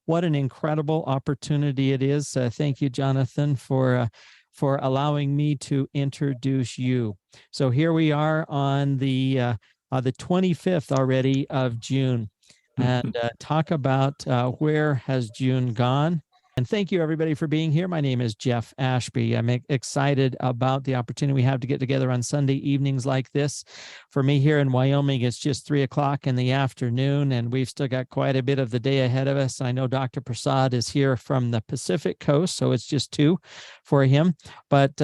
what an incredible opportunity it is. Thank you, Jonathan, for allowing me to introduce you. So here we are on the 25th already of June, and talk about where has June gone. And thank you, everybody, for being here. My name is Jeff Ashby. I'm excited about the opportunity we have to get together on Sunday evenings like this. For me here in Wyoming, it's just 3 o'clock in the afternoon, and we've still got quite a bit of the day ahead of us. I know Dr. Prasad is here from the Pacific Coast, so it's just 2 for him. But,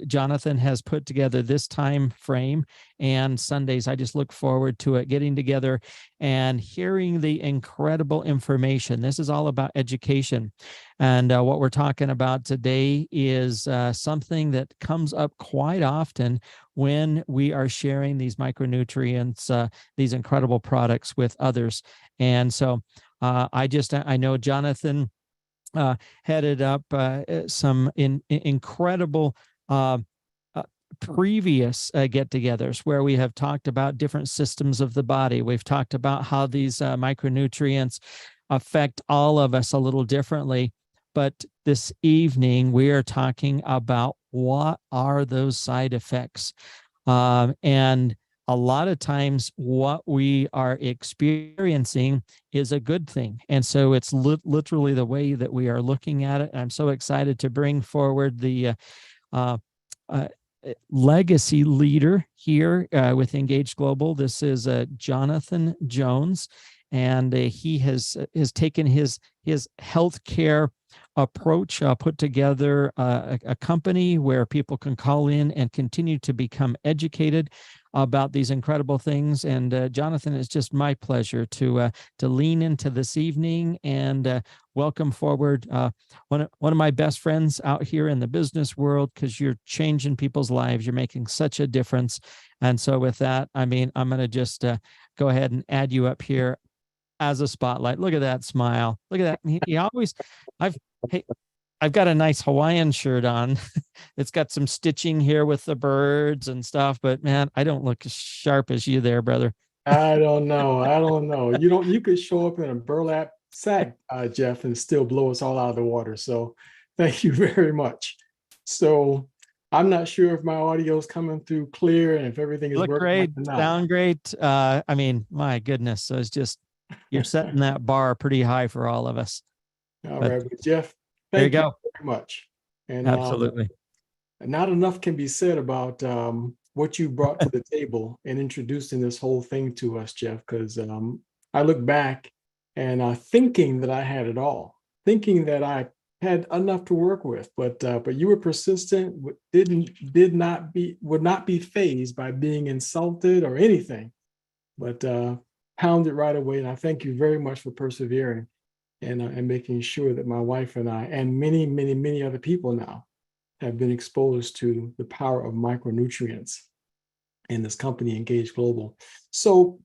Jonathan has put together this time frame, and Sundays, I just look forward to it, getting together and hearing the incredible information. This is all about education. And what we're talking about today is something that comes up quite often when we are sharing these micronutrients, these incredible products with others. And so I know Jonathan headed up some incredible previous get-togethers where we have talked about different systems of the body. We've talked about how these micronutrients affect all of us a little differently. But this evening, we are talking about what are those side effects. And a lot of times what we are experiencing is a good thing. And so it's literally the way that we are looking at it. I'm so excited to bring forward the legacy leader here with Engage Global. This is Jonathan Jones, and he has taken his healthcare approach, put together a company where people can call in and continue to become educated about these incredible things. And Jonathan, it's just my pleasure to lean into this evening and welcome forward one of my best friends out here in the business world, because you're changing people's lives. You're making such a difference. And so with that, I'm going to just go ahead and add you up here as a spotlight. Look at that smile. Look at that. I've got a nice Hawaiian shirt on. It's got some stitching here with the birds and stuff, but man, I don't look as sharp as you there, brother. I don't know. You could show up in a burlap sack, Jeff, and still blow us all out of the water. So thank you very much. So I'm not sure if my audio is coming through clear and if everything is Look working. great, sound great. My goodness. So it's just, you're setting that bar pretty high for all of us. All right, but Jeff, thank you very much. And absolutely. Not enough can be said about what you brought to the table in introducing this whole thing to us, Jeff, because I look back and thinking that I had it all, thinking that I had enough to work with, but you were persistent, would not be fazed by being insulted or anything, but pounded right away. And I thank you very much for persevering and making sure that my wife and I and many, many, many other people now have been exposed to the power of micronutrients in this company, Engage Global. So,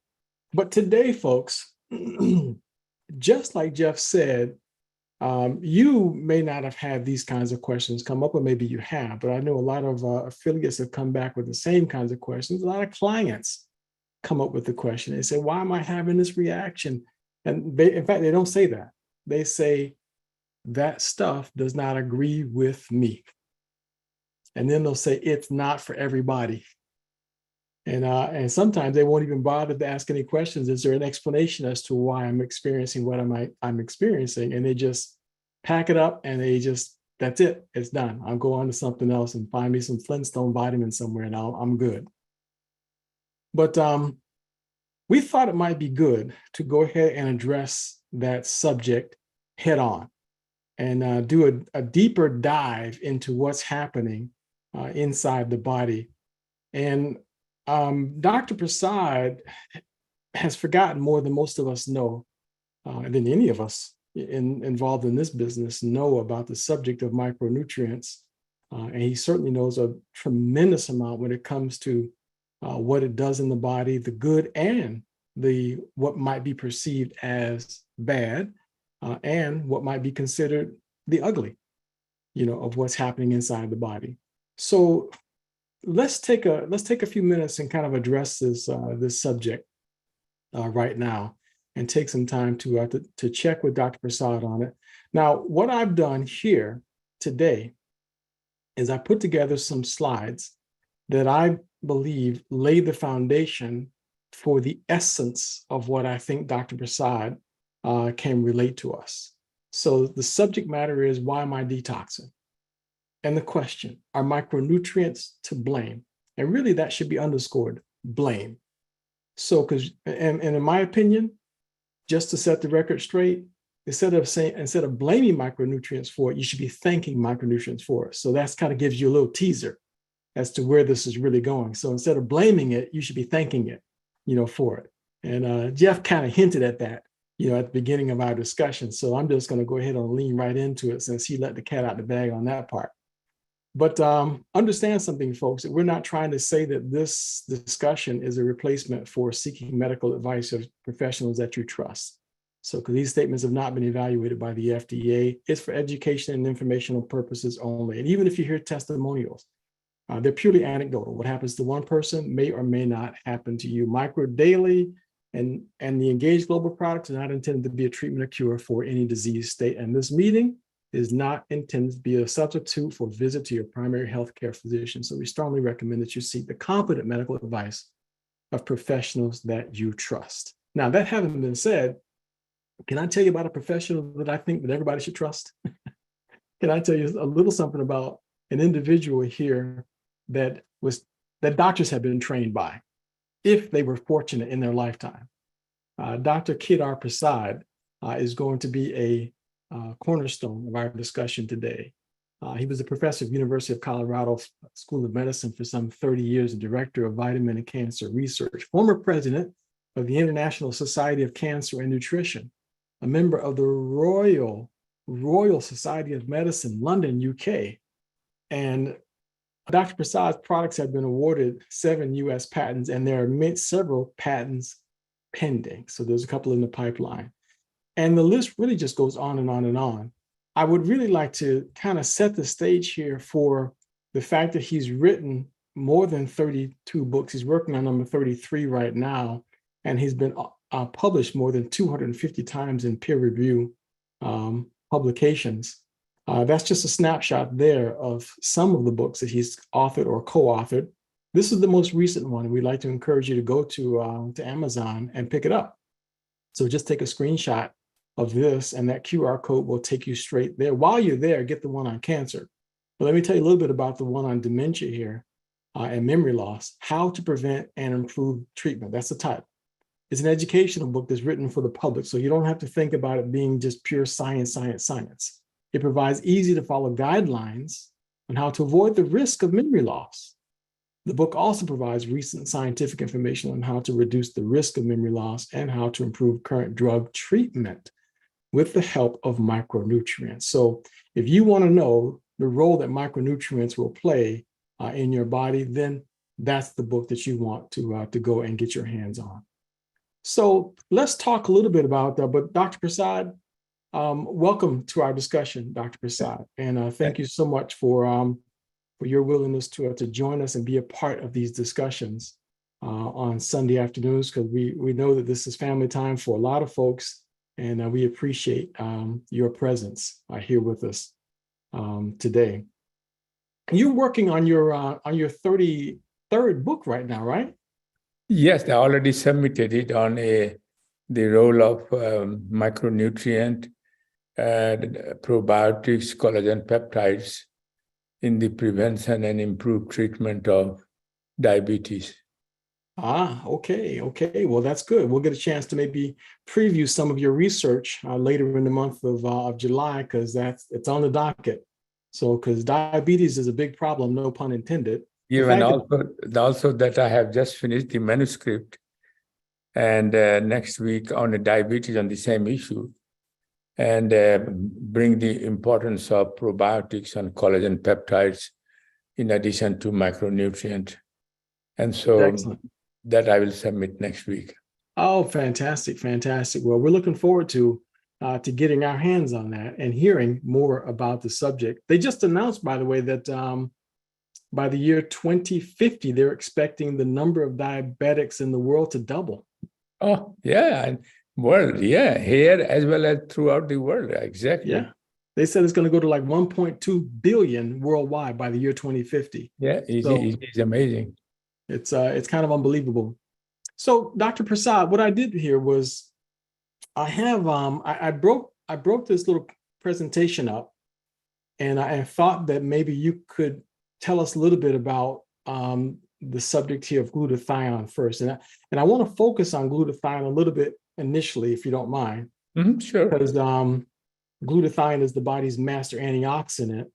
but today, folks, just like Jeff said, you may not have had these kinds of questions come up, or maybe you have, but I know a lot of affiliates have come back with the same kinds of questions. A lot of clients come up with the question. They say, why am I having this reaction? And in fact, they don't say that. They say, that stuff does not agree with me. And then they'll say, it's not for everybody. And sometimes they won't even bother to ask any questions. Is there an explanation as to why I'm experiencing what I'm experiencing? And they just pack it up and that's it. It's done. I'll go on to something else and find me some Flintstone vitamin somewhere and I'm good. But we thought it might be good to go ahead and address that subject head on and do a deeper dive into what's happening inside the body. And Dr. Prasad has forgotten more than most of us know, than any of us involved in this business know about the subject of micronutrients. And he certainly knows a tremendous amount when it comes to what it does in the body, the good and what might be perceived as bad, and what might be considered the ugly, of what's happening inside the body. So let's take a few minutes and kind of address this subject right now. and take some time to check with Dr. Prasad on it. Now, what I've done here today is I put together some slides that I believe lay the foundation for the essence of what I think Dr. Prasad can relate to us. So the subject matter is, why am I detoxing? And the question, are micronutrients to blame? And really that should be underscored, blame. So, and in my opinion, just to set the record straight, instead of blaming micronutrients for it, you should be thanking micronutrients for it. So that's kind of gives you a little teaser as to where this is really going. So instead of blaming it, you should be thanking it, for it. And Jeff kind of hinted at that, at the beginning of our discussion. So I'm just going to go ahead and lean right into it since he let the cat out the bag on that part. But understand something, folks, that we're not trying to say that this discussion is a replacement for seeking medical advice of professionals that you trust. So, because these statements have not been evaluated by the FDA, it's for education and informational purposes only. And even if you hear testimonials, they're purely anecdotal. What happens to one person may or may not happen to you. Micro Daily and the Engaged Global products are not intended to be a treatment or cure for any disease state. And this meeting is not intended to be a substitute for a visit to your primary healthcare physician. So we strongly recommend that you seek the competent medical advice of professionals that you trust. Now, that having been said, can I tell you about a professional that I think that everybody should trust? Can I tell you a little something about an individual here that doctors have been trained by, if they were fortunate in their lifetime? Dr. Kedar Prasad is going to be a cornerstone of our discussion today. He was a professor at University of Colorado School of Medicine for some 30 years, and director of vitamin and cancer research, former president of the International Society of Cancer and Nutrition, a member of the Royal Society of Medicine, London, UK. And Dr. Prasad's products have been awarded 7 US patents, and there are several patents pending. So there's a couple in the pipeline. And the list really just goes on and on and on. I would really like to kind of set the stage here for the fact that he's written more than 32 books. He's working on number 33 right now, and he's been published more than 250 times in peer review publications. That's just a snapshot there of some of the books that he's authored or co-authored. This is the most recent one. We'd like to encourage you to go to Amazon and pick it up. So just take a screenshot of this, and that QR code will take you straight there. While you're there, get the one on cancer. But let me tell you a little bit about the one on dementia here and memory loss, how to prevent and improve treatment. That's the title. It's an educational book that's written for the public, so you don't have to think about it being just pure science. It provides easy to follow guidelines on how to avoid the risk of memory loss. The book also provides recent scientific information on how to reduce the risk of memory loss and how to improve current drug treatment with the help of micronutrients. So if you want to know the role that micronutrients will play in your body, then that's the book that you want to go and get your hands on. So let's talk a little bit about that. But Dr. Prasad, welcome to our discussion, Dr. Prasad. And thank you so much for your willingness to join us and be a part of these discussions on Sunday afternoons, because we know that this is family time for a lot of folks, and we appreciate your presence here with us today. You're working on your 33rd book right now, right? Yes, I already submitted it on the role of micronutrient and probiotics, collagen peptides in the prevention and improved treatment of diabetes. Okay. Well, that's good. We'll get a chance to maybe preview some of your research later in the month of July, because it's on the docket. So, because diabetes is a big problem, no pun intended. Even also that I have just finished the manuscript, and next week on the diabetes on the same issue, and bring the importance of probiotics and collagen peptides in addition to micronutrient. And so excellent. That I will submit next week. Oh, fantastic. Well, we're looking forward to getting our hands on that and hearing more about the subject. They just announced, by the way, that by the year 2050, they're expecting the number of diabetics in the world to double. Oh, yeah. And World, yeah, here as well as throughout the world, exactly. Yeah. They said it's going to go to like 1.2 billion worldwide by the year 2050. Yeah, it's amazing. It's kind of unbelievable. So, Dr. Prasad, what I did here was I have I broke this little presentation up, and I thought that maybe you could tell us a little bit about the subject here of glutathione first, and I want to focus on glutathione a little bit initially, if you don't mind. Sure. Because glutathione is the body's master antioxidant,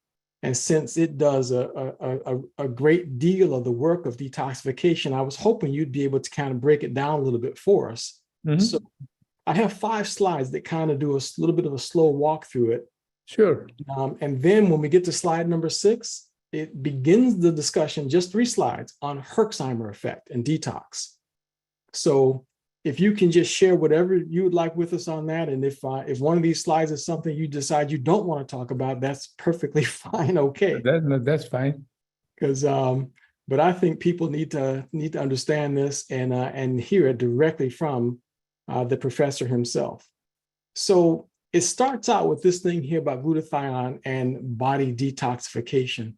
and since it does a great deal of the work of detoxification, I was hoping you'd be able to kind of break it down a little bit for us. So I have 5 slides that kind of do a little bit of a slow walk through it. Sure. And then when we get to slide number 6, it begins the discussion, just 3 slides, on Herxheimer effect and detox. So if you can just share whatever you would like with us on that, and if one of these slides is something you decide you don't want to talk about, that's perfectly fine. Okay, that's fine. Because but I think people need to understand this and hear it directly from the professor himself. So it starts out with this thing here about glutathione and body detoxification.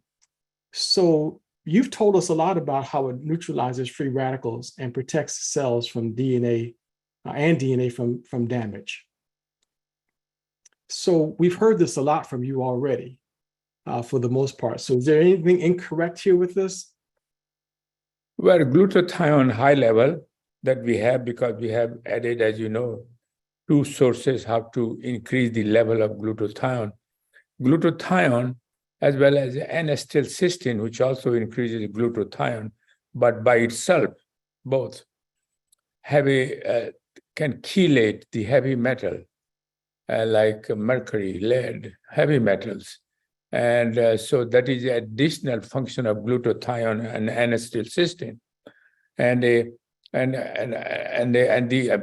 So you've told us a lot about how it neutralizes free radicals and protects cells from DNA from damage. So we've heard this a lot from you already, for the most part. So is there anything incorrect here with this? Well, glutathione high level that we have, because we have added, as you know, 2 sources how to increase the level of glutathione. Glutathione, as well as N-acetylcysteine, which also increases glutathione, but by itself, both can chelate the heavy metal, like mercury, lead, heavy metals. And so that is the additional function of glutathione and N-acetylcysteine.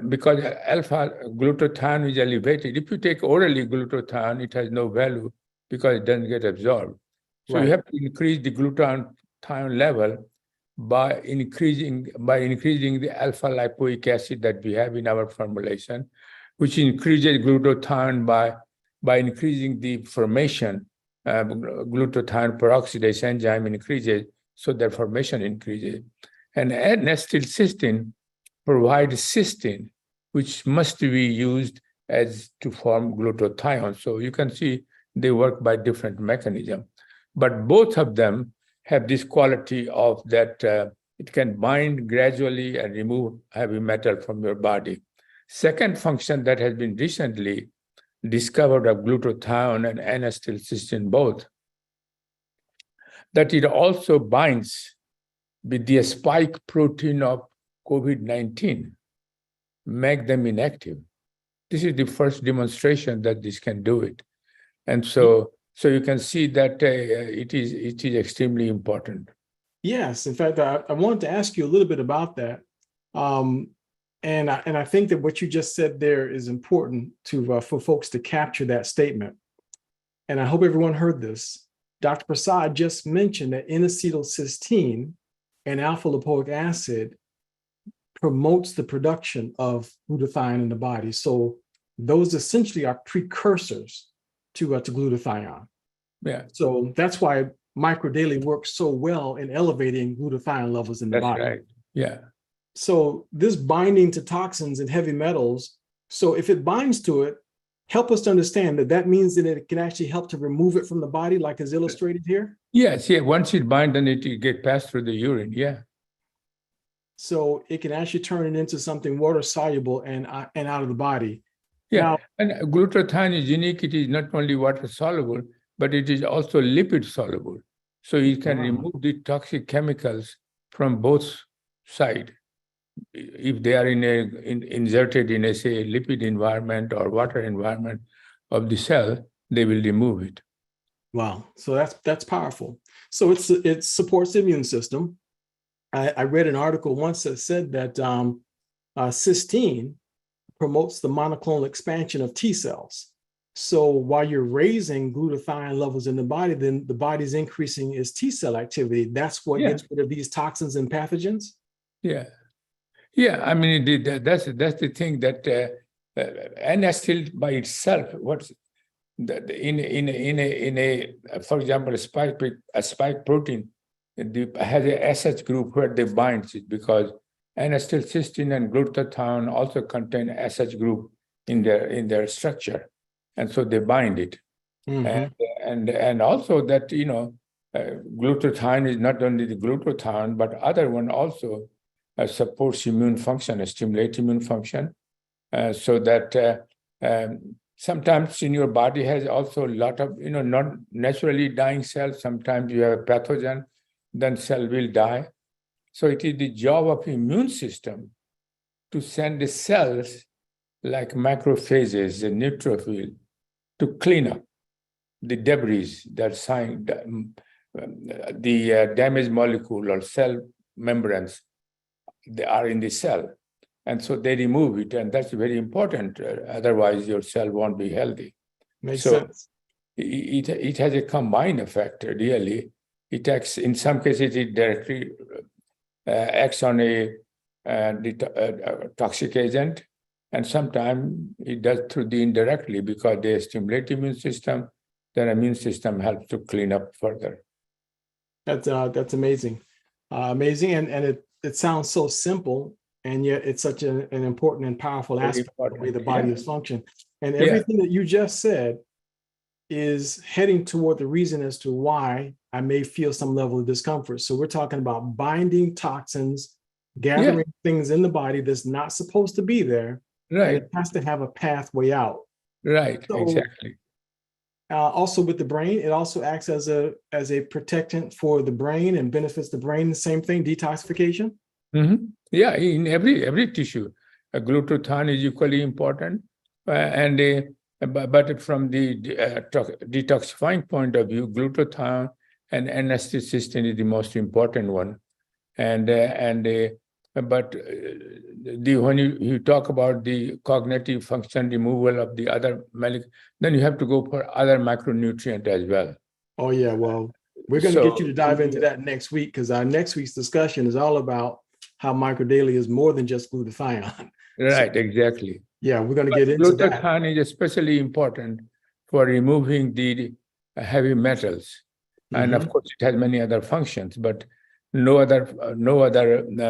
Because alpha glutathione is elevated, if you take orally glutathione, it has no value because it doesn't get absorbed. So you have to increase the glutathione level by increasing the alpha lipoic acid that we have in our formulation, which increases glutathione by increasing the formation. Glutathione peroxidase enzyme increases, so their formation increases. And N-acetylcysteine provides cysteine, which must be used as to form glutathione. So you can see they work by different mechanism. But both of them have this quality of that it can bind gradually and remove heavy metal from your body. Second function that has been recently discovered of glutathione and N-acetylcysteine both, that it also binds with the spike protein of COVID-19, make them inactive. This is the first demonstration that this can do it. And so you can see that it is extremely important. Yes, in fact, I wanted to ask you a little bit about that. And I think that what you just said there is important for folks to capture that statement. And I hope everyone heard this. Dr. Prasad just mentioned that N-acetylcysteine and alpha lipoic acid promotes the production of glutathione in the body. So those essentially are precursors to glutathione. Yeah. So that's why microdaily works so well in elevating glutathione levels in the body. That's right. Yeah. So this binding to toxins and heavy metals, so if it binds to it, help us to understand that means that it can actually help to remove it from the body, like is illustrated here? Yes, yeah. Once it binds, then it get passed through the urine, yeah. So it can actually turn it into something water soluble and out of the body. Yeah, now, and glutathione is unique. It is not only water soluble, but it is also lipid soluble. So it can remove the toxic chemicals from both sides. If they are inserted in say lipid environment or water environment of the cell, they will remove it. Wow, so that's powerful. So it supports the immune system. I read an article once that said that cysteine promotes the monoclonal expansion of T cells. So while you're raising glutathione levels in the body, then the body's increasing its T cell activity. That's what gets rid of these toxins and pathogens. Yeah. Yeah, I mean, that's the thing that N-acetyl by itself, for example, a spike protein has a SH group where they bind it, because N-acetylcysteine and glutathione also contain SH group in their structure, and so they bind it. And also that glutathione is not only the glutathione, but other one also supports immune function, stimulate immune function, so that sometimes in your body has also a lot of not naturally dying cells. Sometimes you have a pathogen, then cell will die. So it is the job of immune system to send the cells like macrophages and neutrophil to clean up the debris that the damaged molecule or cell membranes, they are in the cell. And so they remove it, and that's very important. Otherwise, your cell won't be healthy. Makes sense. It has a combined effect, really. It acts, in some cases, it directly acts on a toxic agent, and sometimes it does through the indirectly, because they stimulate immune system, then immune system helps to clean up further. That's amazing. Amazing, and it sounds so simple, and yet it's such an important and powerful aspect of the way the body is functioning. And everything that you just said is heading toward the reason as to why I may feel some level of discomfort. So we're talking about binding toxins, gathering things in the body that's not supposed to be there. Right. And it has to have a pathway out. Right, So, exactly. Also with the brain, it also acts as a protectant for the brain and benefits the brain. The same thing, detoxification. Yeah, in every tissue, glutathione is equally important, but from the detoxifying point of view, glutathione and N-acetylcysteine is the most important one, but when you talk about the cognitive function removal of the other molecule, then you have to go for other micronutrient as well. Oh yeah, well, we're going to get you to dive into that next week, because our next week's discussion is all about how microdaily is more than just glutathione. Right, so, exactly. Yeah, we're going to get into that. Glutathione is especially important for removing the heavy metals, and of course it has many other functions, but no other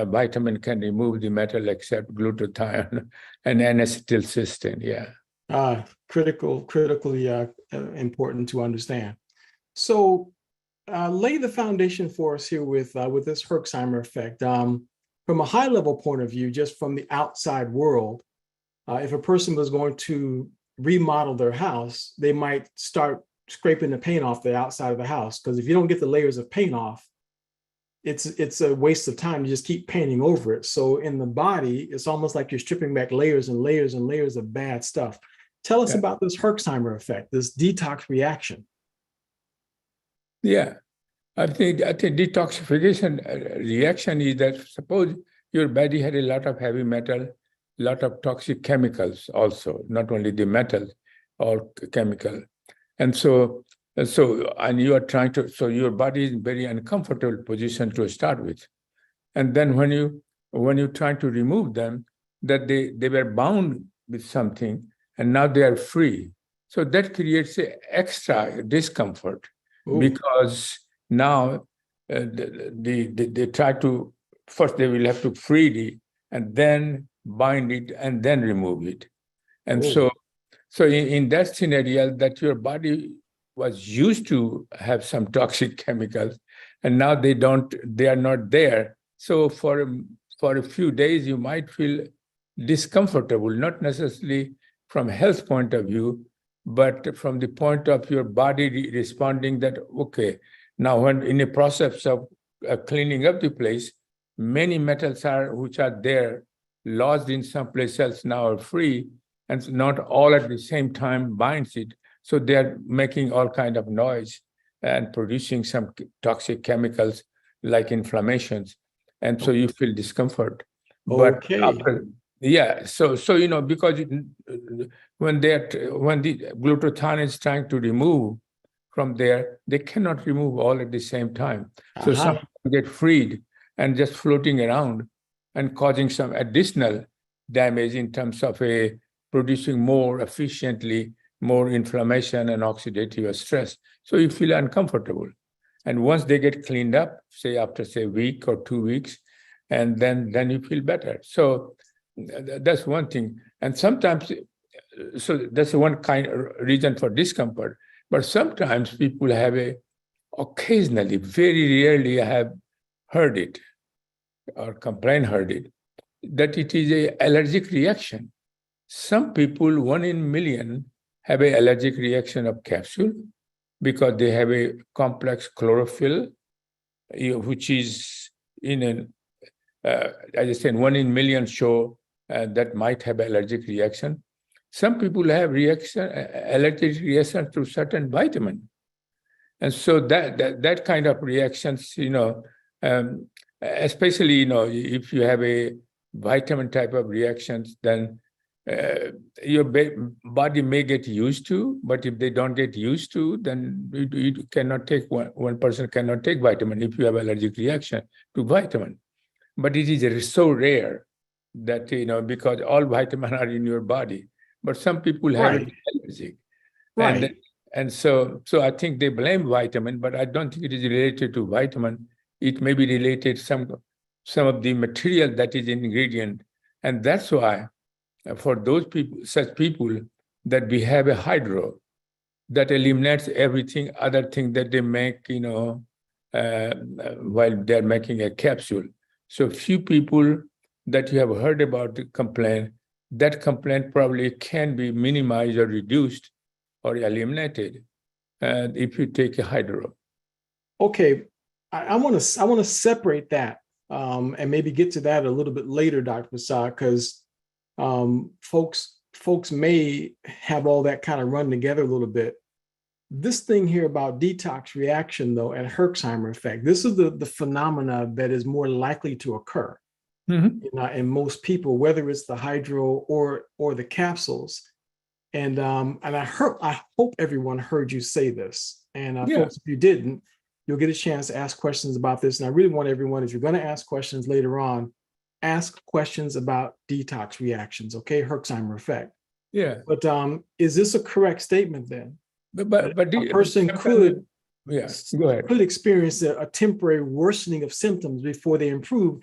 vitamin can remove the metal except glutathione and N-acetylcysteine. Yeah. Critically important to understand. So, lay the foundation for us here with this Herxheimer effect. From a high level point of view, just from the outside world, if a person was going to remodel their house, they might start scraping the paint off the outside of the house, because if you don't get the layers of paint off, it's a waste of time to just keep painting over it. So in the body, it's almost like you're stripping back layers and layers and layers of bad stuff. Tell us about this Herxheimer effect, this detox reaction. Yeah. I think detoxification reaction is that, suppose your body had a lot of heavy metal, a lot of toxic chemicals also, not only the metal or chemical. And and you are trying to, so your body is in very uncomfortable position to start with. And then when you try to remove them, that they were bound with something and now they are free. So that creates an extra discomfort. Ooh. Because now they try to, first they will have to free it and then bind it and then remove it. And so in that scenario, that your body was used to have some toxic chemicals and now they are not there. So for a few days, you might feel discomfortable, not necessarily from health point of view, but from the point of your body responding that, okay, now when in the process of cleaning up the place, many metals which are there, lodged in some place else, now are free, and not all at the same time binds it. So they're making all kind of noise and producing some toxic chemicals like inflammations. And so you feel discomfort. Okay. But so because when the glutathione is trying to remove from there, they cannot remove all at the same time. So some get freed and just floating around and causing some additional damage in terms of a producing more efficiently, more inflammation and oxidative stress. So you feel uncomfortable. And once they get cleaned up, say after a week or 2 weeks, and then you feel better. So that's one thing. And sometimes, so that's one kind of reason for discomfort. But sometimes people have occasionally, very rarely I have heard it or heard it, that it is an allergic reaction. Some people, 1 in a million, have an allergic reaction of capsule because they have a complex chlorophyll, which is in an, as I said, 1 in a million show that might have allergic reaction. Some people have allergic reaction to certain vitamin. And so that kind of reactions, especially, if you have a vitamin type of reactions, then your body may get used to, but if they don't get used to, then you cannot take, one person cannot take vitamin if you have allergic reaction to vitamin. But it is so rare that, because all vitamins are in your body, but some people have Right. it allergic. Right. And so I think they blame vitamin, but I don't think it is related to vitamin. It may be related some of the material that is in ingredient. And that's why for those people, such people, that we have a hydro that eliminates everything, other thing that they make, while they're making a capsule. So few people that you have heard about the complaint, that complaint probably can be minimized or reduced or eliminated if you take a hydro. Okay, I want to separate that and maybe get to that a little bit later, Dr. Prasad, because folks may have all that kind of run together a little bit. This thing here about detox reaction, though, and Herxheimer effect, this is the phenomena that is more likely to occur in most people, whether it's the hydro or the capsules. And I hope everyone heard you say this. And folks, if you didn't, you'll get a chance to ask questions about this. And I really want everyone, if you're going to ask questions later on, ask questions about detox reactions, okay? Herxheimer effect. Yeah. But is this a correct statement then? But a person could go ahead. Could experience a temporary worsening of symptoms before they improve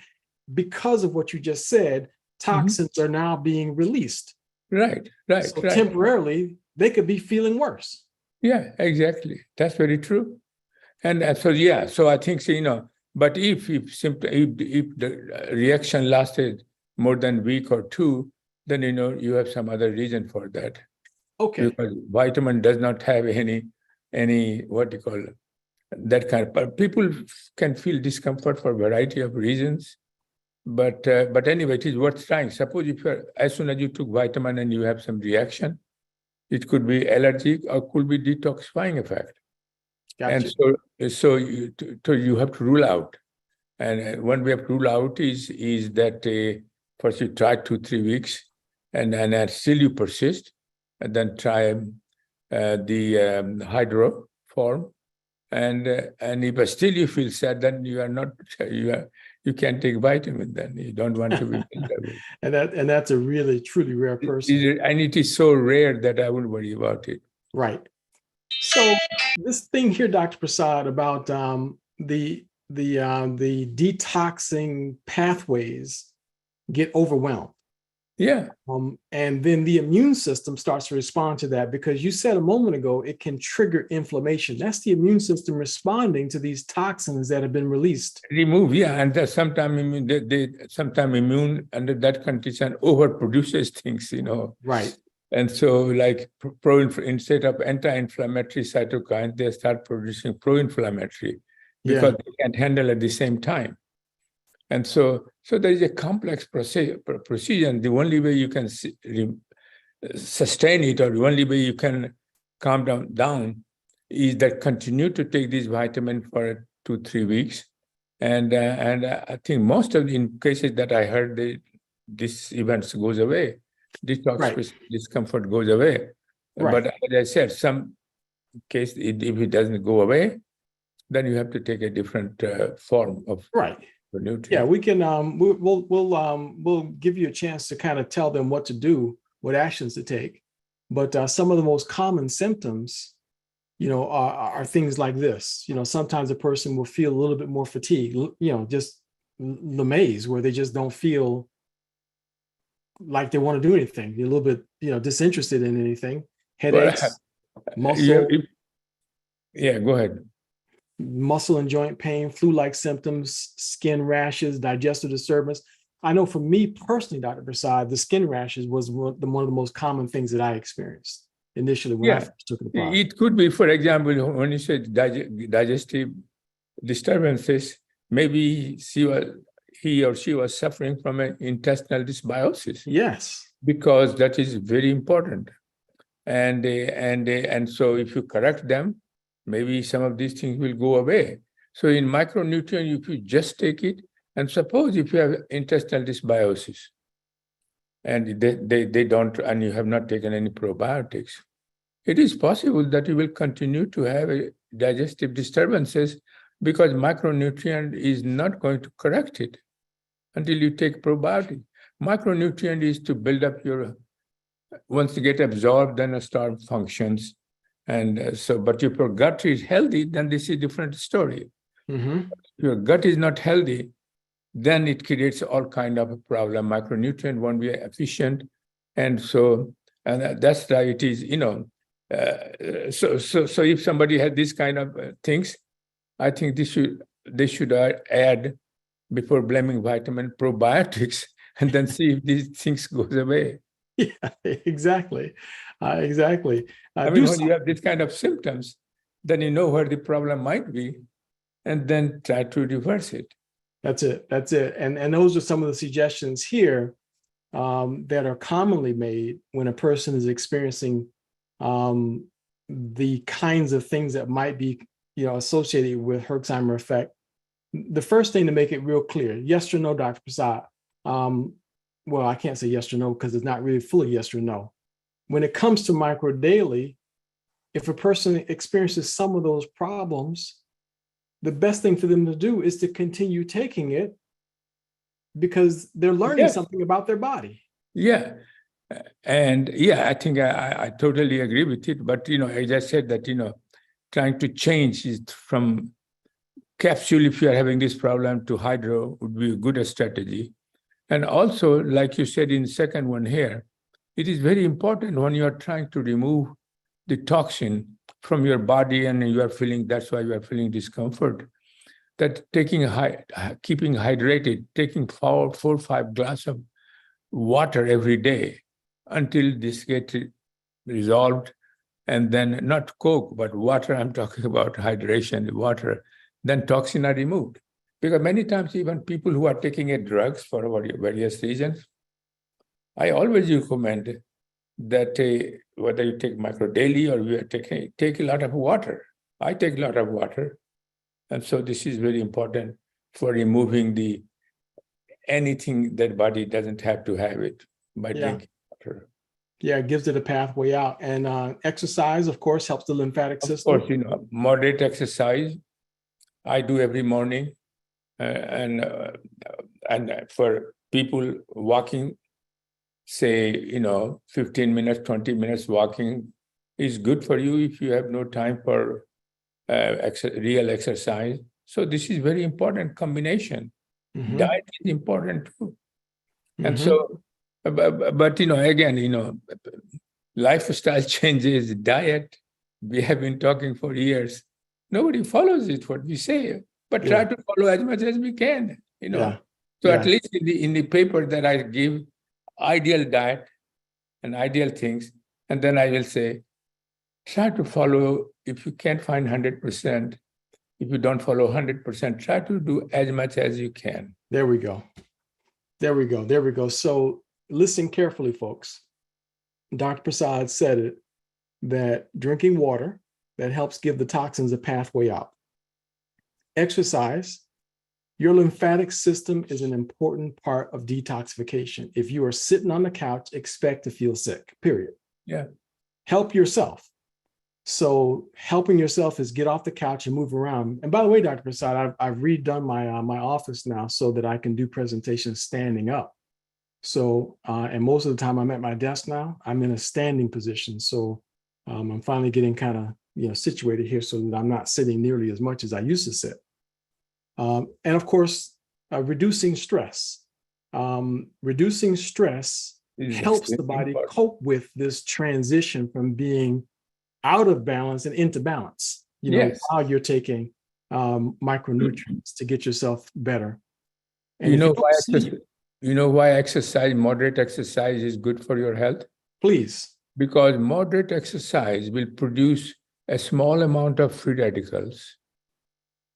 because of what you just said. Toxins are now being released. Right. So temporarily, they could be feeling worse. Yeah, exactly. That's very true. And so I think, but if the reaction lasted more than a week or two, then, you have some other reason for that. Okay. Because vitamin does not have any what you call that kind of, but people can feel discomfort for a variety of reasons. But anyway, it is worth trying. Suppose if as soon as you took vitamin and you have some reaction, it could be allergic or could be detoxifying effect. Gotcha. And so you have to rule out. And one way to rule out is that first you try 2-3 weeks, and still you persist, and then try the hydro form. And if still you feel sad, then you can't take vitamin. Then you don't want to be. and that's a really truly rare person. And it is so rare that I wouldn't worry about it. Right. So this thing here, Dr. Prasad, about the detoxing pathways get overwhelmed. Yeah. And then the immune system starts to respond to that, because you said a moment ago, it can trigger inflammation. That's the immune system responding to these toxins that have been released. Remove, yeah. And sometimes immune under that condition overproduces things, Right. And so like instead of anti-inflammatory cytokines, they start producing pro-inflammatory because they can't handle at the same time. And so there is a complex procedure. And the only way you can sustain it, or the only way you can calm down is that continue to take this vitamin for 2-3 weeks. And I think most of the cases that I heard, this event goes away. Detox discomfort goes away. But as I said, some case, if it doesn't go away, then you have to take a different form of nutrient. Yeah, we can. We'll give you a chance to kind of tell them what to do what actions to take. But some of the most common symptoms, are things like this. Sometimes a person will feel a little bit more fatigue, just lamaze, where they just don't feel like they want to do anything. They're a little bit, disinterested in anything. Headaches, muscle. Yeah, go ahead. Muscle and joint pain, flu-like symptoms, skin rashes, digestive disturbance. I know for me personally, Dr. Prasad, the skin rashes was one of the most common things that I experienced initially when I first took the product. It could be, for example, when you say digestive disturbances, maybe he or she was suffering from an intestinal dysbiosis. Yes. Because that is very important. And so if you correct them, maybe some of these things will go away. So in micronutrient, if you just take it, and suppose if you have intestinal dysbiosis, and they don't, and you have not taken any probiotics, it is possible that you will continue to have digestive disturbances because micronutrient is not going to correct it until you take probiotic. Micronutrient is to build up once you get absorbed, then start functions. And but if your gut is healthy, then this is a different story. Mm-hmm. If your gut is not healthy, then it creates all kind of a problem. Micronutrient won't be efficient. And that's why it is, so if somebody had this kind of things, I think they should add, before blaming vitamin, probiotics, and then see if these things goes away. Yeah, exactly. Exactly. When you have this kind of symptoms, then you know where the problem might be, and then try to reverse it. That's it. And those are some of the suggestions here that are commonly made when a person is experiencing the kinds of things that might be, associated with Herxheimer effect. The first thing to make it real clear, yes or no, Dr. Prasad. Well, I can't say yes or no because it's not really fully yes or no. When it comes to micro daily, if a person experiences some of those problems, the best thing for them to do is to continue taking it because they're learning something about their body. Yeah. And I think I totally agree with it. But, as I said that, trying to change it from capsule, if you're having this problem, to hydro would be a good strategy. And also, like you said in the second one here, it is very important when you are trying to remove the toxin from your body and that's why you are feeling discomfort, that keeping hydrated, taking 4 or 5 glasses of water every day until this gets resolved, and then not Coke, but water, I'm talking about hydration, water, then toxin are removed. Because many times even people who are taking drugs for various reasons, I always recommend that whether you take micro daily or you are take a lot of water. I take a lot of water. And so this is very important for removing anything that body doesn't have to have it by drinking water. Yeah, it gives it a pathway out. And exercise, of course, helps the lymphatic system. Of course, moderate exercise I do every morning. And for people walking, say, 15 minutes, 20 minutes walking is good for you if you have no time for real exercise. So this is very important combination. Mm-hmm. Diet is important too. Mm-hmm. And so, but again, lifestyle changes, diet, we have been talking for years. Nobody follows it, what we say. But try to follow as much as we can, So at least in the paper that I give, ideal diet and ideal things, and then I will say, try to follow, if you can't find 100%, if you don't follow 100%, try to do as much as you can. There we go. So listen carefully, folks. Dr. Prasad said it, that drinking water, that helps give the toxins a pathway out. Exercise, your lymphatic system is an important part of detoxification. If you are sitting on the couch, expect to feel sick, period. Yeah. Help yourself. So helping yourself is get off the couch and move around. And by the way, Dr. Prasad, I've redone my office now so that I can do presentations standing up. So, and most of the time I'm at my desk now, I'm in a standing position. So I'm finally getting kind of, situated here so that I'm not sitting nearly as much as I used to sit. And of course, reducing stress. Reducing stress It is helps the extremely body important. cope with this transition from being out of balance and into balance, Yes. while you're taking micronutrients to get yourself better. And You if know you why don't sleep, exercise, moderate exercise is good for your health? please. Because moderate exercise will produce a small amount of free radicals,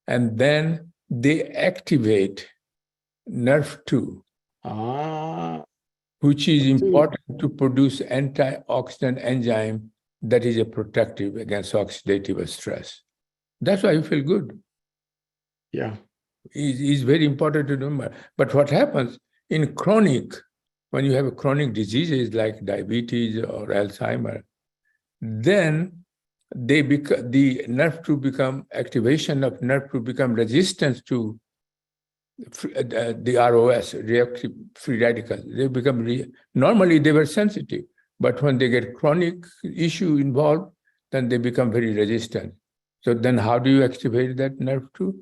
and then they activate nerve 2, which is important to produce antioxidant enzyme that is a protective against oxidative stress. That's why you feel good. Yeah. Is very important to remember. But what happens in chronic, when you have a chronic diseases like diabetes or Alzheimer, then the nerve to become activation of nerve to become resistance to the ROS, reactive free radicals. They become normally they were sensitive, but when they get chronic issue involved, then they become very resistant. So then how do you activate that nerve 2?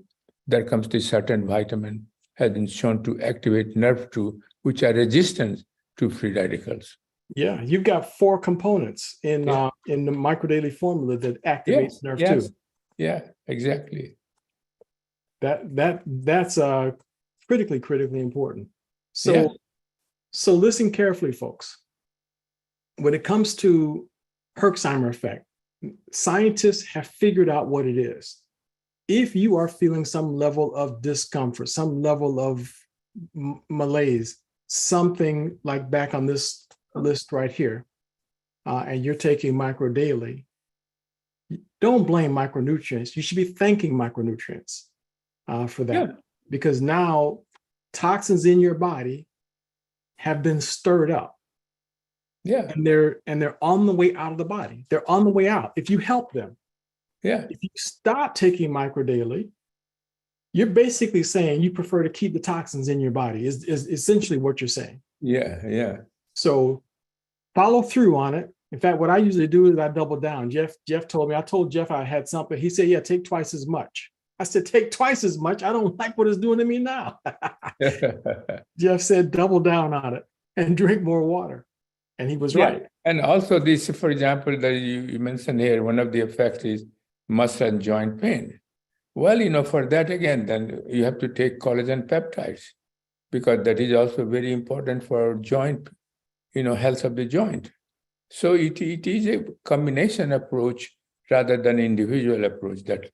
There comes this certain vitamin has been shown to activate nerve 2, which are resistant to free radicals. Yeah, you've got 4 components in the microdaily formula that activates nerve 2. Yeah, exactly. That's critically important. So listen carefully, folks. When it comes to Herxheimer effect, scientists have figured out what it is. If you are feeling some level of discomfort, some level of malaise, something like back on this list right here, and you're taking micro daily, don't blame micronutrients. You should be thanking micronutrients for that, because now toxins in your body have been stirred up. Yeah. And they're on the way out of the body. They're on the way out. If you help them. Yeah. If you stop taking micro daily, you're basically saying you prefer to keep the toxins in your body, is essentially what you're saying. Yeah. So follow through on it. In fact, what I usually do is I double down. Jeff told me, I told Jeff I had something. He said, yeah, take twice as much. I said, take twice as much. I don't like what it's doing to me now. Jeff said, double down on it and drink more water. And he was right. And also this, for example, that you mentioned here, one of the effects is muscle and joint pain. Well, for that, again, then you have to take collagen peptides, because that is also very important for joint, health of the joint. So it is a combination approach rather than individual approach that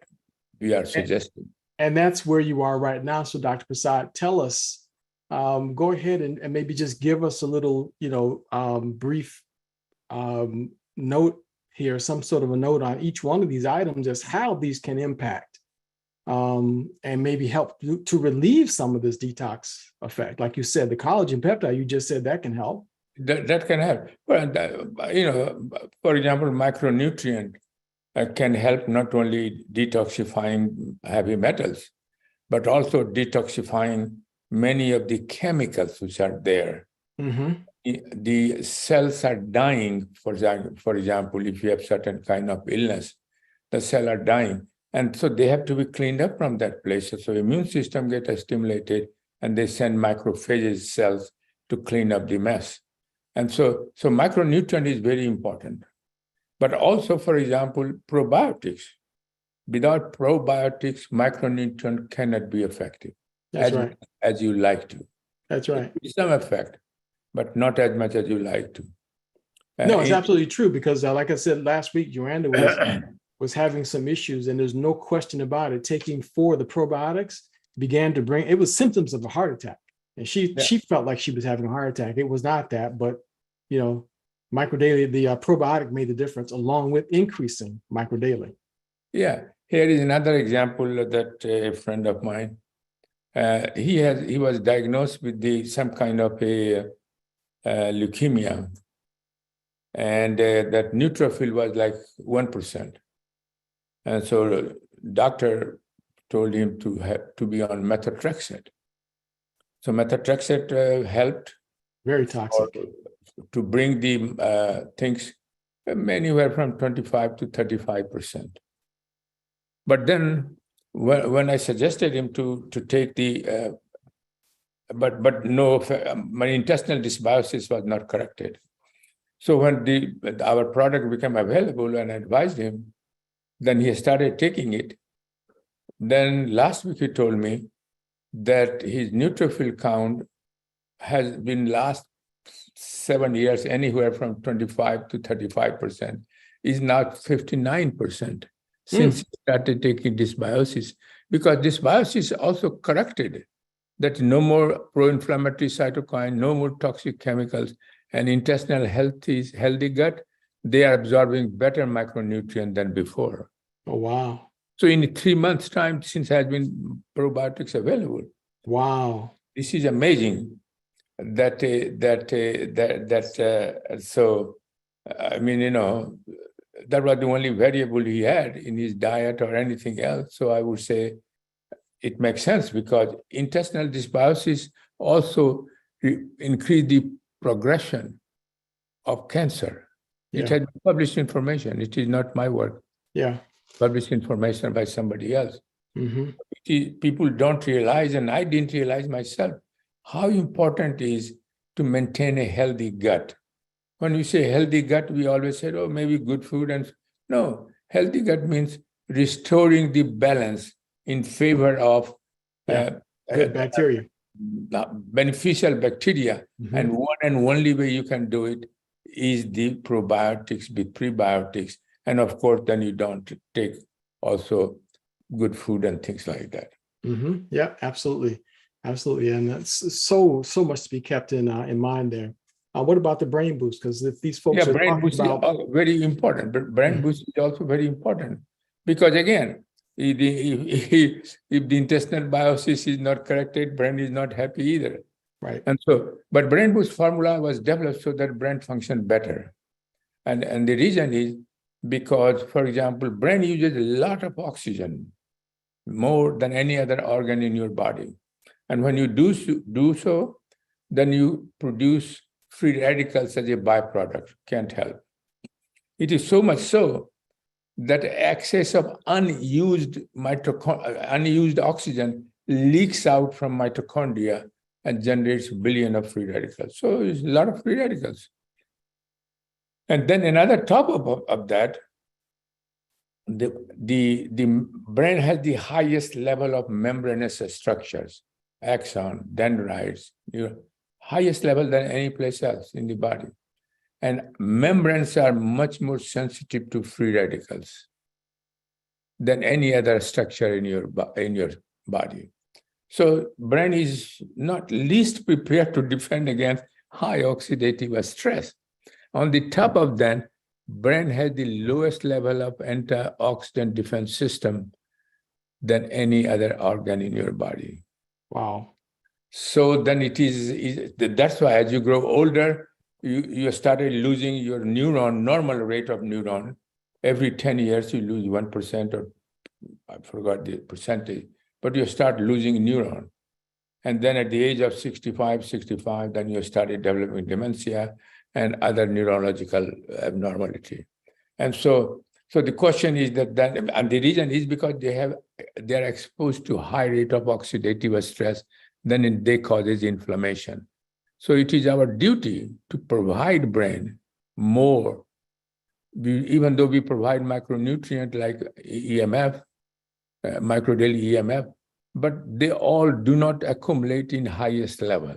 we are suggesting. And that's where you are right now. So Dr. Prasad, tell us, go ahead and maybe just give us a little, brief note here, some sort of a note on each one of these items, just how these can impact and maybe help to relieve some of this detox effect. Like you said, the collagen peptide, you just said that can help. That can help. Well, for example, micronutrient can help not only detoxifying heavy metals, but also detoxifying many of the chemicals which are there. Mm-hmm. The cells are dying, for example, if you have certain kind of illness, the cells are dying. And so they have to be cleaned up from that place. So immune system gets stimulated and they send macrophage cells to clean up the mess. And so micronutrient is very important. But also, for example, probiotics. Without probiotics, micronutrient cannot be effective. That's right. As you like to. That's right. Some effect, but not as much as you like to. No, it's absolutely true, because like I said last week, Joanna was having some issues, and there's no question about it. Taking 4 of the probiotics began to bring, it was symptoms of a heart attack. And she felt like she was having a heart attack. It was not that, but microdaily, the probiotic made the difference, along with increasing microdaily. Yeah. Here is another example that a friend of mine, he was diagnosed with some kind of a leukemia, and that neutrophil was like 1%. And so doctor told him to be on methotrexate. So methotrexate helped, Very toxic. to bring the things anywhere from 25 to 35%. But then when I suggested him to take the, but no, my intestinal dysbiosis was not corrected. So when our product became available and I advised him, then he started taking it. Then last week he told me that his neutrophil count has been last 7 years, anywhere from 25 to 35%, is now 59% since he started taking dysbiosis, because dysbiosis also corrected that no more pro-inflammatory cytokine, no more toxic chemicals, and intestinal healthy gut, they are absorbing better micronutrient than before. Oh, wow. So in 3 months' time, since has been probiotics available. Wow. This is amazing. So, I mean, that was the only variable he had in his diet or anything else. So I would say it makes sense, because intestinal dysbiosis also increase the progression of cancer. Yeah. It had published information. It is not my work. Yeah. Published information by somebody else. Mm-hmm. People don't realize, and I didn't realize myself, how important it is to maintain a healthy gut. When we say healthy gut, we always say, oh, maybe good food. And no, healthy gut means restoring the balance in favor of good bacteria. Beneficial bacteria. Mm-hmm. And one and only way you can do it is the probiotics with prebiotics. And of course, then you don't take also good food and things like that. Mm-hmm. Yeah, absolutely. Absolutely. And that's so much to be kept in mind there. What about the brain boost? Because if these folks are brain talking boost about... is very important. But brain boost is also very important, because again, if the intestinal biosis is not corrected, brain is not happy either. Right. And so, but brain boost formula was developed so that brain function better. And the reason is because, for example, brain uses a lot of oxygen, more than any other organ in your body. And when you do so, then you produce free radicals as a byproduct. Can't help. It is so much so that excess of unused oxygen leaks out from mitochondria and generates billion of free radicals. So it's a lot of free radicals. And then another top of that, the brain has the highest level of membranous structures, axon, dendrites, highest level than any place else in the body. And membranes are much more sensitive to free radicals than any other structure in your body. So brain is not least prepared to defend against high oxidative stress. On the top of that, brain has the lowest level of antioxidant defense system than any other organ in your body. Wow. So then that's why as you grow older, you started losing your normal rate of neuron. Every 10 years, you lose 1%, or I forgot the percentage, but you start losing neuron. And then at the age of 65, then you started developing dementia and other neurological abnormality. And so the question is and the reason is because they're exposed to high rate of oxidative stress, then they causes inflammation. So it is our duty to provide brain more, even though we provide micronutrient like EMF, microdaily EMF, but they all do not accumulate in highest level.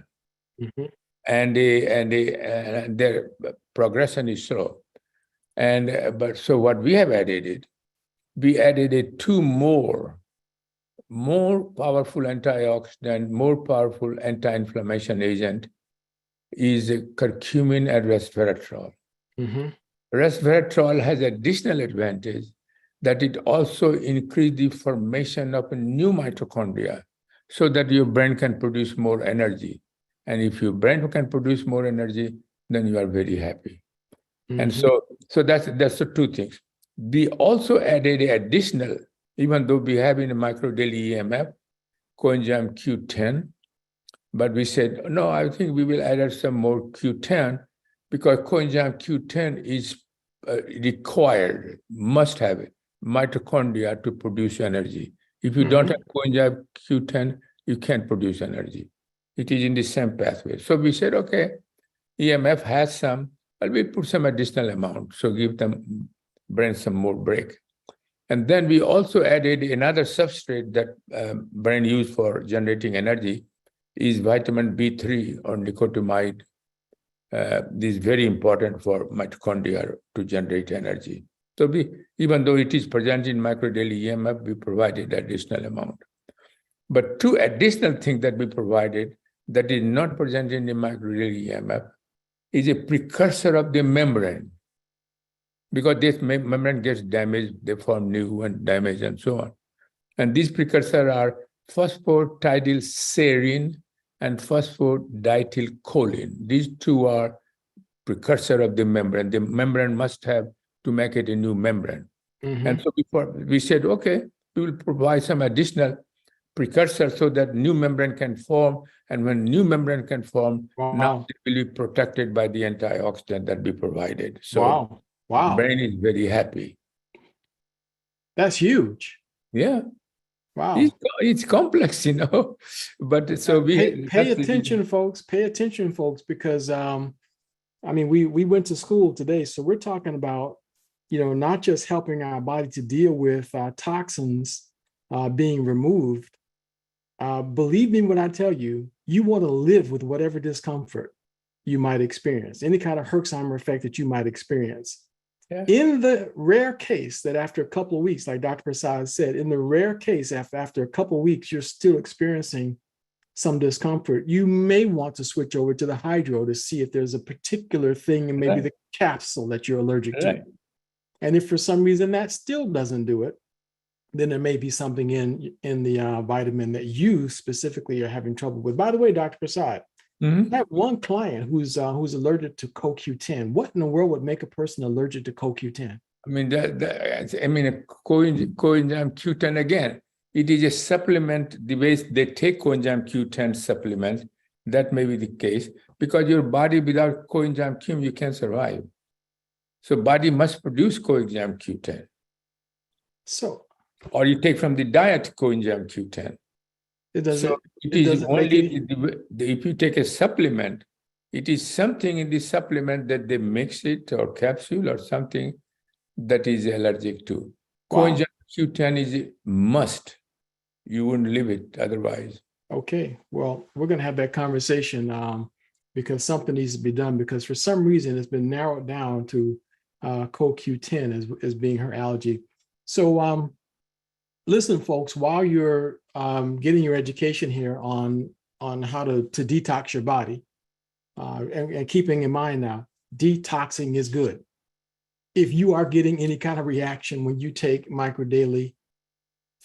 Mm-hmm. And their progression is slow. But so what we have added, we added two more powerful antioxidant, more powerful anti-inflammation agent is curcumin and resveratrol. Mm-hmm. Resveratrol has additional advantage that it also increases the formation of a new mitochondria so that your brain can produce more energy. And if your brain can produce more energy, then you are very happy. Mm-hmm. And so that's the two things. We also added additional, even though we have in a microdaily EMF, coenzyme Q10, But we said, no, I think we will add some more Q10 because coenzyme Q10 is required, must have it, mitochondria to produce energy. If you don't have coenzyme Q10, you can't produce energy. It is in the same pathway. So we said, okay, EMF has some, but we put some additional amount. So give them brain some more break. And then we also added another substrate that brain use for generating energy is vitamin B3 or nicotinamide. This is very important for mitochondria to generate energy. So even though it is present in microdaily EMF, we provided additional amount. But two additional things that we provided that is not present in the microdaily EMF is a precursor of the membrane. Because this membrane gets damaged, they form new and damaged and so on. And these precursors are phosphatidylserine and phosphatidylcholine. These two are precursor of the membrane. The membrane must have to make it a new membrane. And so before we said, okay, we will provide some additional precursor so that new membrane can form. And when new membrane can form, now it will be protected by the antioxidant that we provided. So brain is very happy. That's huge. Yeah. Wow. It's complex, you know. But so we pay attention, folks. Pay attention, folks, because I mean, we went to school today, so we're talking about, you know, not just helping our body to deal with toxins being removed. Believe me when I tell you, you want to live with whatever discomfort you might experience, any kind of Herxheimer effect that you might experience. Yeah. In the rare case that after a couple of weeks, like Dr. Prasad said, in the rare case after a couple of weeks, you're still experiencing some discomfort, you may want to switch over to the hydro to see if there's a particular thing and maybe the capsule that you're allergic to. And if for some reason that still doesn't do it, then there may be something in the vitamin that you specifically are having trouble with. By the way, Dr. Prasad, I have one client who's allergic to CoQ10. What in the world would make a person allergic to CoQ10? I mean, coenzyme Q10 again. It is a supplement. The way they take coenzyme Q10 supplements, that may be the case because your body without coenzyme Q, you can't survive. So body must produce coenzyme Q10. So, or you take from the diet coenzyme Q10. If you take a supplement, it is something in the supplement that they mix it or capsule or something that is allergic to. Coenzyme Q10 is a must. You wouldn't live it otherwise. Okay, well, we're going to have that conversation because something needs to be done because for some reason it's been narrowed down to CoQ10 as being her allergy. So listen, folks, while you're getting your education here on how to detox your body and keeping in mind now, detoxing is good. If you are getting any kind of reaction when you take Microdaily,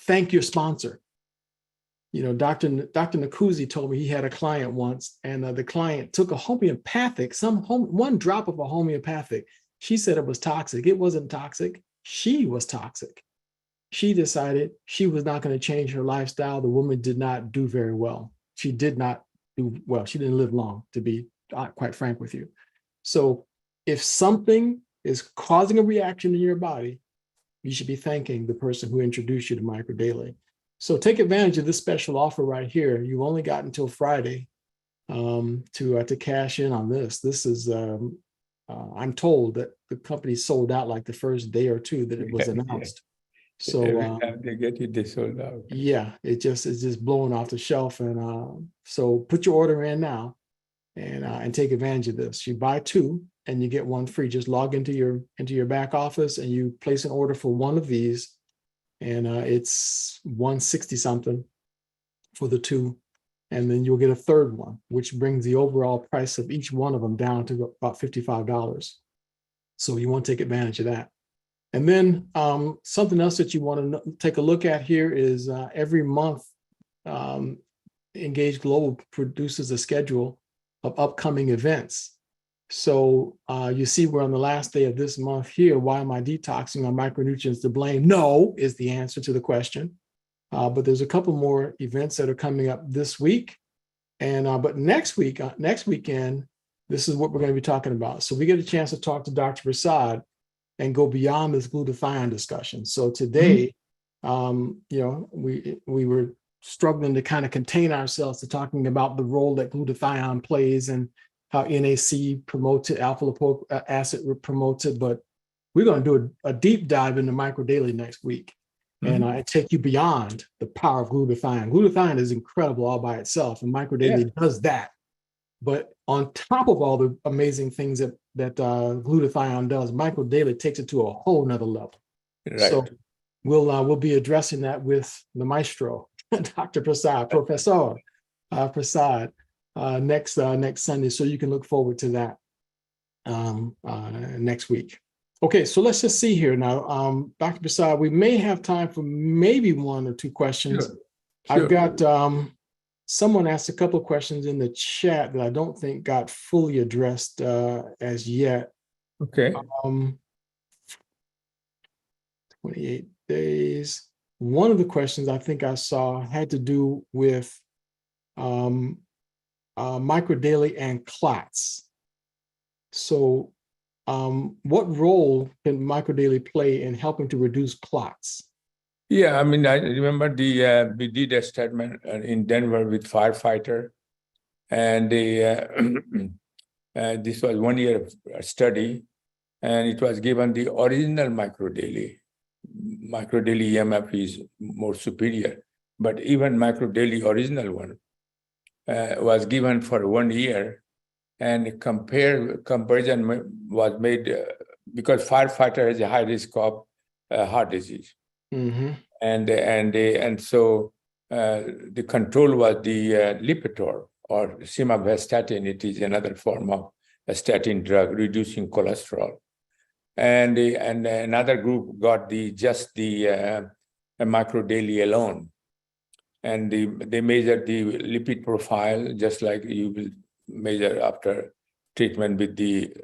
thank your sponsor. You know, Dr. Nakuzi told me he had a client once, and the client took a homeopathic, one drop of a homeopathic. She said it was toxic. It wasn't toxic. She was toxic. She decided she was not going to change her lifestyle. The woman did not do very well. She did not do well. She didn't live long, to be quite frank with you. So if something is causing a reaction in your body, you should be thanking the person who introduced you to Microdaily. So take advantage of this special offer right here. You've only got until Friday to cash in on this. This is, I'm told that the company sold out like the first day or two that it was announced. So every time they get it, they sold out. Yeah, it's just blowing off the shelf. And so put your order in now and take advantage of this. You buy two and you get one free. Just log into your back office and you place an order for one of these. And it's $160 something for the two. And then you'll get a third one, which brings the overall price of each one of them down to about $55. So you want to take advantage of that. And then something else that you want to take a look at here is every month, Engage Global produces a schedule of upcoming events. So you see we're on the last day of this month here. Why am I detoxing? Are micronutrients to blame? No, is the answer to the question. But there's a couple more events that are coming up this week. And but next weekend, this is what we're going to be talking about. So we get a chance to talk to Dr. Prasad and go beyond this glutathione discussion. So today, we were struggling to kind of contain ourselves to talking about the role that glutathione plays and how NAC promotes it, alpha lipoic acid promotes it. But we're going to do a deep dive into microdaily next week. And I take you beyond the power of glutathione. Glutathione is incredible all by itself, and microdaily does that. But on top of all the amazing things that glutathione does, microdaily takes it to a whole nother level. Right. So we'll be addressing that with the maestro, Dr. Prasad, Professor Prasad, next Sunday. So you can look forward to that next week. Okay, so let's just see here now. Dr. Prasad, we may have time for maybe one or two questions. Sure. I've got someone asked a couple of questions in the chat that I don't think got fully addressed as yet. Okay. 28 days. One of the questions I think I saw had to do with microdaily and clots. So what role can microdaily play in helping to reduce clots? Yeah, I mean, I remember we did a experiment in Denver with firefighter, and this was 1 year study, and it was given the original microdaily. Microdaily EMF is more superior, but even microdaily original one was given for 1 year, and comparison was made because firefighter has a high risk of heart disease. Mm-hmm. And so the control was the Lipitor or simvastatin. It is another form of a statin drug reducing cholesterol. And another group got just the microdaily alone. And they measured the lipid profile just like you will measure after treatment with the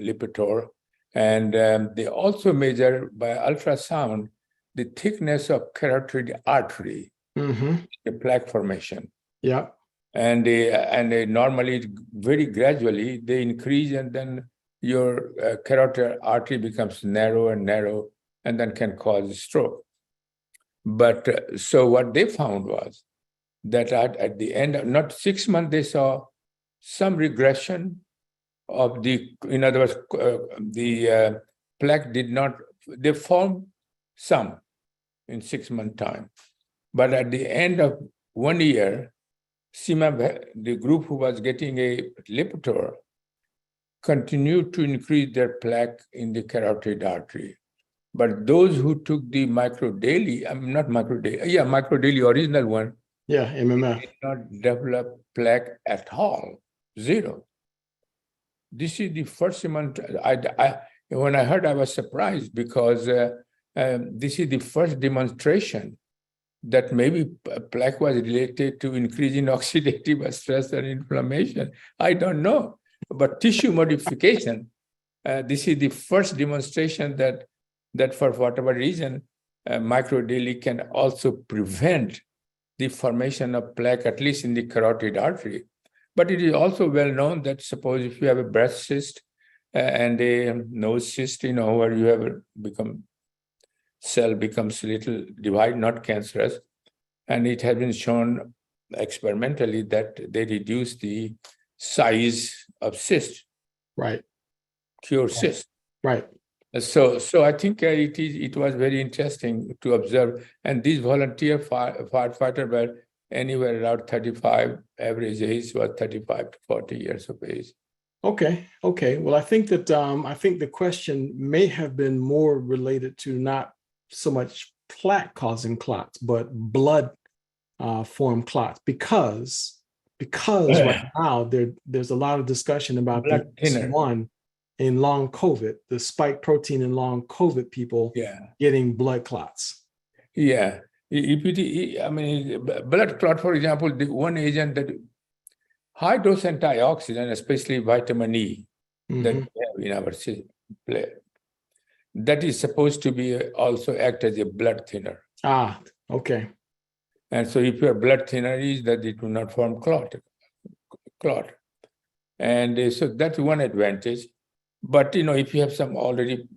Lipitor. And they also measure by ultrasound the thickness of carotid artery, the plaque formation. Yeah. And they normally, very gradually, they increase, and then your carotid artery becomes narrow and narrow, and then can cause stroke. But so what they found was that at the end of not 6 months, they saw some regression of in other words, the plaque did not, they formed some in 6 months' time. But at the end of 1 year, the group who was getting a Lipitor continued to increase their plaque in the carotid artery. But those who took the microdaily, microdaily original one, MMF, did not develop plaque at all, zero. This is the first month. When I heard, I was surprised because this is the first demonstration that maybe plaque was related to increase in oxidative stress and inflammation. I don't know. But tissue modification, this is the first demonstration that for whatever reason, microdaily can also prevent the formation of plaque, at least in the carotid artery. But it is also well known that suppose if you have a breast cyst and a nose cyst, where you have cell becomes little divide, not cancerous, and it has been shown experimentally that they reduce the size of cyst. Right. Cure cyst. Right. So I think it was very interesting to observe. And these volunteer firefighters were anywhere around 35, average age was 35 to 40 years of age. Okay. Well, I think that the question may have been more related to not so much plaque causing clots, but blood form clots, because right now there's a lot of discussion about blood thinner. one in long COVID, the spike protein in long COVID people getting blood clots. Yeah. Blood clot, for example, the one agent that high dose antioxidant, especially vitamin E, that we have in our blood, that is supposed to be also act as a blood thinner. Okay. And so if your blood thinner is that it will not form clot. clot. And so that's one advantage. But, if you have some already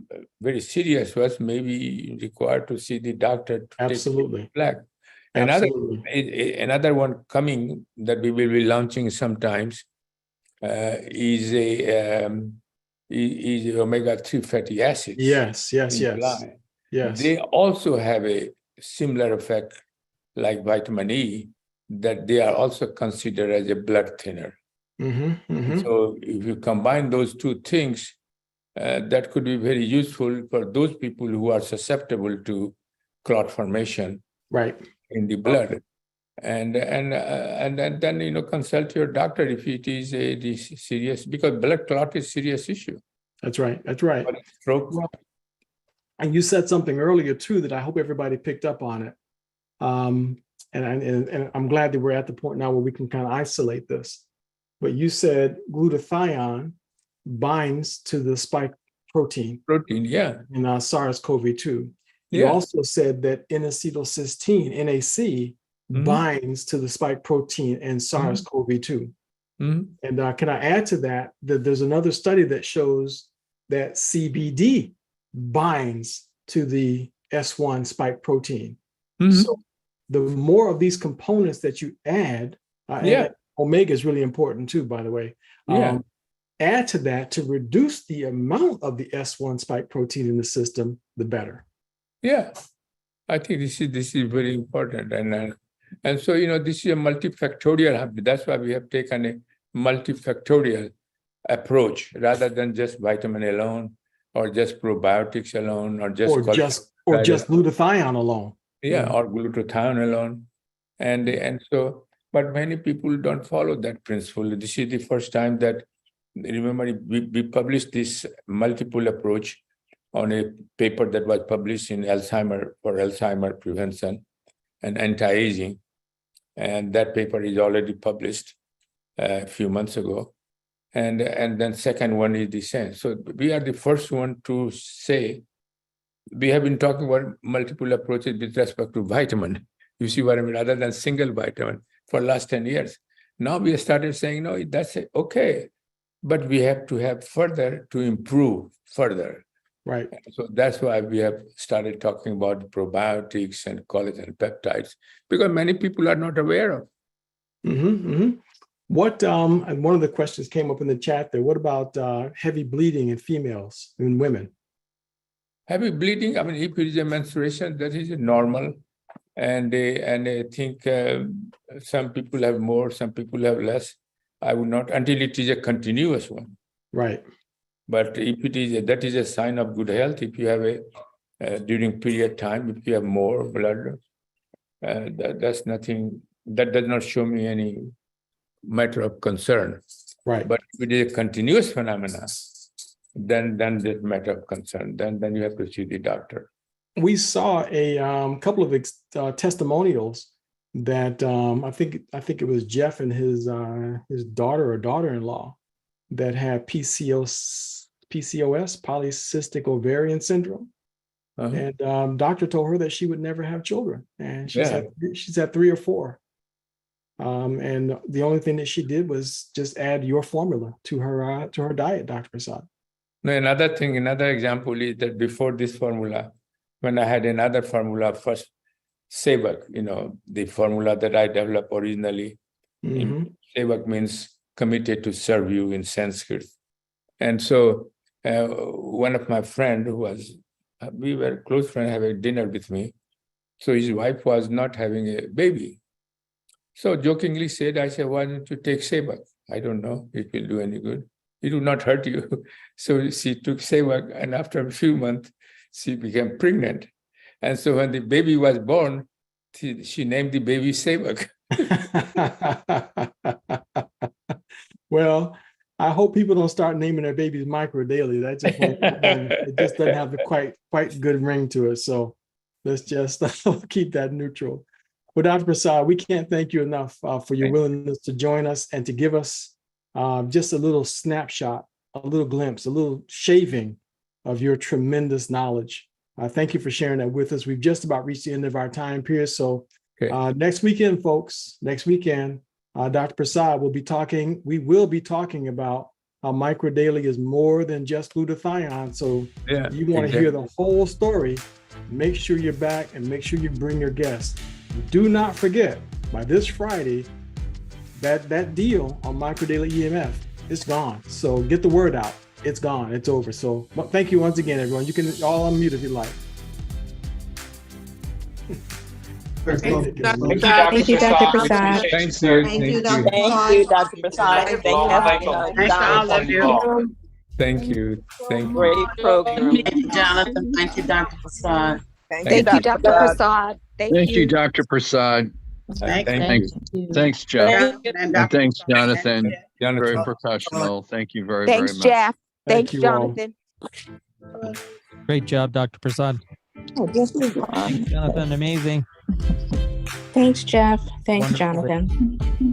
very serious ones, maybe required to see the doctor to Absolutely. take plaque. Absolutely. Another one coming that we will be launching sometimes is omega-3 fatty acids. Yes. Yes. They also have a similar effect like vitamin E, that they are also considered as a blood thinner. So if you combine those two things, that could be very useful for those people who are susceptible to clot formation in the blood. And then consult your doctor if it is a serious, because blood clot is a serious issue. That's right. Stroke. Well, and you said something earlier too that I hope everybody picked up on it. And I'm glad that we're at the point now where we can kind of isolate this. But you said glutathione binds to the spike protein. In SARS-CoV-2. You also said that N-acetylcysteine, NAC, binds to the spike protein in SARS-CoV-2. And can I add to that there's another study that shows that CBD binds to the S1 spike protein. So the more of these components that you add, and omega is really important too, by the way. Add to that to reduce the amount of the S1 spike protein in the system, the better. I think this is very important, and so this is a multifactorial. That's why we have taken a multifactorial approach rather than just vitamin alone, or just probiotics alone, or just glutathione alone. Or glutathione alone, and so. But many people don't follow that principle. This is the first time that, remember, we published this multiple approach on a paper that was published in Alzheimer prevention and anti-aging. And that paper is already published a few months ago. And then second one is the same. So we are the first one to say, we have been talking about multiple approaches with respect to vitamin. You see what I mean? Rather than single vitamin for last 10 years. Now we have started saying, no, that's okay. But we have to have further to improve further. Right. So that's why we have started talking about probiotics and collagen peptides, because many people are not aware of. What, and one of the questions came up in the chat there, what about heavy bleeding in females and women? Heavy bleeding, I mean, if it is a menstruation, that is normal. And I think some people have more, some people have less. I would not, until it is a continuous one. Right. But if it is, that is a sign of good health. If you have during period time, if you have more blood, that's nothing, that does not show me any matter of concern. Right. But if it is a continuous phenomena, then there's matter of concern. Then you have to see the doctor. We saw a couple of testimonials that I think it was Jeff and his daughter or daughter-in-law that had PCOS, polycystic ovarian syndrome, and doctor told her that she would never have children, and she's had 3 or 4, and the only thing that she did was just add your formula to her diet, Dr. Prasad. No, another example is that before this formula, when I had another formula, first Sevak, the formula that I developed originally. Sevak means committed to serve you in Sanskrit. And so one of my friends we were close friends, having dinner with me. So his wife was not having a baby. So jokingly I said, why don't you take Sevak? I don't know, it will do any good. It will not hurt you. So she took Sevak, and after a few months, she became pregnant. And so when the baby was born, she named the baby Sevak. Well, I hope people don't start naming their babies Micro daily. That just it just doesn't have the quite good ring to it. So let's just keep that neutral. Well, Dr. Prasad, we can't thank you enough for your willingness to join us and to give us just a little snapshot, a little glimpse, a little shaving of your tremendous knowledge. Thank you for sharing that with us. We've just about reached the end of our time period. So next weekend, folks, Dr. Prasad will be talking, we will be talking about how Micro Daily is more than just glutathione. So Yeah, you want to hear the whole story, make sure you're back and make sure you bring your guests. Do not forget, by this Friday, that deal on Micro Daily EMF is gone. So get the word out. It's gone. It's over. So thank you once again, everyone. You can all unmute if you like. Thank you, Dr. Prasad. Thank you. Thank you, Dr. Thank you, Dr. Prasad. Thank Thank you. Thanks to all of you. Thank you. Thank you. Great program. Thank you, Jonathan. Thank you, Dr. Prasad. Thank Thank you, Dr. Prasad. Thank you, Dr. Prasad. Thank you. Thanks, Jeff. Thank you. And thanks, Jonathan. Very Jonathan. professional. Thank you very, Thanks, very much. Jeff. Thank Thanks, you all. Jonathan. Great job, Dr. Prasad. Thanks, Jonathan. Amazing. Thanks, Jeff. Thanks, Wonderful. Jonathan.